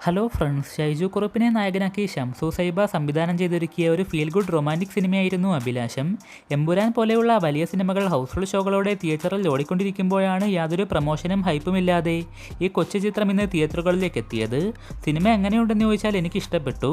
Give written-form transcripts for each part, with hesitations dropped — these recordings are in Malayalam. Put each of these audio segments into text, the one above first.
ഹലോ ഫ്രണ്ട്സ്, ഷൈജു കുറുപ്പിനെ നായകനാക്കി ഷംസു സൈബ സംവിധാനം ചെയ്തൊരുക്കിയ ഒരു ഫീൽ ഗുഡ് റൊമാൻറ്റിക് സിനിമയായിരുന്നു അഭിലാഷം. എമ്പുരാൻ പോലെയുള്ള വലിയ സിനിമകൾ ഹൗസ്ഫുൾ ഷോകളോടെ തിയേറ്ററിൽ ഓടിക്കൊണ്ടിരിക്കുമ്പോഴാണ് യാതൊരു പ്രമോഷനും ഹൈപ്പുമില്ലാതെ ഈ കൊച്ചു ചിത്രം ഇന്ന് തിയേറ്ററുകളിലേക്ക് എത്തിയത്. സിനിമ എങ്ങനെയുണ്ടെന്ന് ചോദിച്ചാൽ എനിക്ക് ഇഷ്ടപ്പെട്ടു.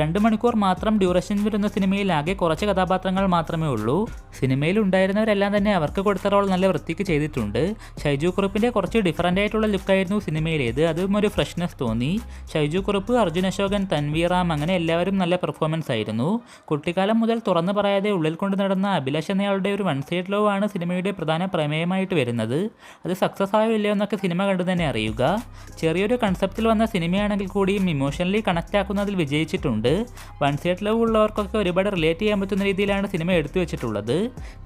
2 മണിക്കൂർ മാത്രം ഡ്യൂറേഷൻ വരുന്ന സിനിമയിൽ ആകെ കുറച്ച് കഥാപാത്രങ്ങൾ മാത്രമേ ഉള്ളൂ. സിനിമയിൽ ഉണ്ടായിരുന്നവരെല്ലാം തന്നെ അവർക്ക് കൊടുത്ത റോൾ നല്ല വൃത്തിക്ക് ചെയ്തിട്ടുണ്ട്. ഷൈജു കുറുപ്പിൻ്റെ കുറച്ച് ഡിഫറൻ്റ് ആയിട്ടുള്ള ലുക്കായിരുന്നു സിനിമയിലേത്. അതും ഒരു ഫ്രഷ്നെസ് തോന്നി. ഷൈജു കുറുപ്പ്, അർജുൻ അശോകൻ, തൻവീർ റാം അങ്ങനെ എല്ലാവരും നല്ല പെർഫോമൻസ് ആയിരുന്നു. കുട്ടിക്കാലം മുതൽ തുറന്നു പറയാതെ ഉള്ളിൽ കൊണ്ട് നടന്ന അഭിലാഷ് എന്നയാളുടെ ഒരു വൺ സൈഡ് ലവ് ആണ് സിനിമയുടെ പ്രധാന പ്രമേയമായിട്ട് വരുന്നത്. അത് സക്സസ് ആയോ ഇല്ലയോ എന്നൊക്കെ സിനിമ കണ്ടു തന്നെ അറിയുക. ചെറിയൊരു കൺസെപ്റ്റിൽ വന്ന സിനിമയാണെങ്കിൽ കൂടിയും ഇമോഷണലി കണക്റ്റ് ആക്കുന്നതിൽ വിജയിച്ചിട്ടുണ്ട്. വൺ സൈഡ് ലവ് ഉള്ളവർക്കൊക്കെ ഒരുപാട് റിലേറ്റ് ചെയ്യാൻ പറ്റുന്ന രീതിയിലാണ് സിനിമ എടുത്തു വെച്ചിട്ടുള്ളത്.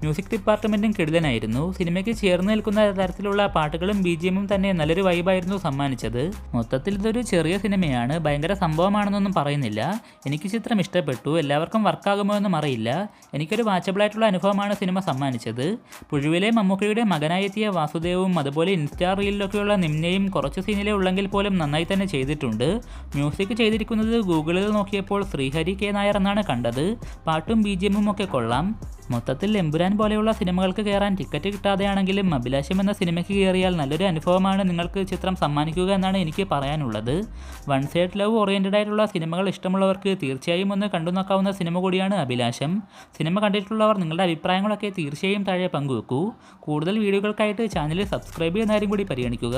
മ്യൂസിക് ഡിപ്പാർട്ട്മെൻറ്റും കിടിലനായിരുന്നു. സിനിമയ്ക്ക് ചേർന്ന് നിൽക്കുന്ന തരത്തിലുള്ള പാട്ടുകളും BGMഉം തന്നെ നല്ലൊരു വൈബായിരുന്നു സമ്മാനിച്ചത്. മൊത്തത്തിൽ ഇതൊരു ചെറിയ സിനിമയാണ്, ഭയങ്കര സംഭവമാണെന്നൊന്നും പറയുന്നില്ല. എനിക്ക് ചിത്രം ഇഷ്ടപ്പെട്ടു. എല്ലാവർക്കും വർക്കാകുമോ എന്നും അറിയില്ല. എനിക്കൊരു വാച്ചബിളായിട്ടുള്ള അനുഭവമാണ് സിനിമ സമ്മാനിച്ചത്. പുഴുവിലെ മമ്മൂക്കയുടെ മകനായെത്തിയ വാസുദേവും അതുപോലെ ഇൻസ്റ്റാ റീലിലൊക്കെയുള്ള നിമ്നയും കുറച്ച് സീനിലെ ഉള്ളെങ്കിൽ പോലും നന്നായി തന്നെ ചെയ്തിട്ടുണ്ട്. മ്യൂസിക് ചെയ്തിരിക്കുന്നത് ഗൂഗിളിൽ നോക്കിയപ്പോൾ ശ്രീഹരി K നായർ എന്നാണ് കണ്ടത്. പാട്ടും BGMഉം ഒക്കെ കൊള്ളാം. മൊത്തത്തിൽ എമ്പുരാൻ പോലെയുള്ള സിനിമകൾക്ക് കയറാൻ ടിക്കറ്റ് കിട്ടാതെയാണെങ്കിലും അഭിലാഷം എന്ന സിനിമയ്ക്ക് കയറിയാൽ നല്ലൊരു അനുഭവമാണ് നിങ്ങൾക്ക് ചിത്രം സമ്മാനിക്കുക എന്നാണ് എനിക്ക് പറയാനുള്ളത്. വൺ സൈഡ് ലവ് ഓറിയൻറ്റഡ് ആയിട്ടുള്ള സിനിമകൾ ഇഷ്ടമുള്ളവർക്ക് തീർച്ചയായും ഒന്ന് കണ്ടു നോക്കാവുന്ന സിനിമ കൂടിയാണ് അഭിലാഷം. സിനിമ കണ്ടിട്ടുള്ളവർ നിങ്ങളുടെ അഭിപ്രായങ്ങളൊക്കെ തീർച്ചയായും താഴെ പങ്കുവെക്കൂ. കൂടുതൽ വീഡിയോകൾക്കായിട്ട് ചാനൽ സബ്സ്ക്രൈബ് ചെയ്യുന്ന കാര്യം കൂടി പരിഗണിക്കുക.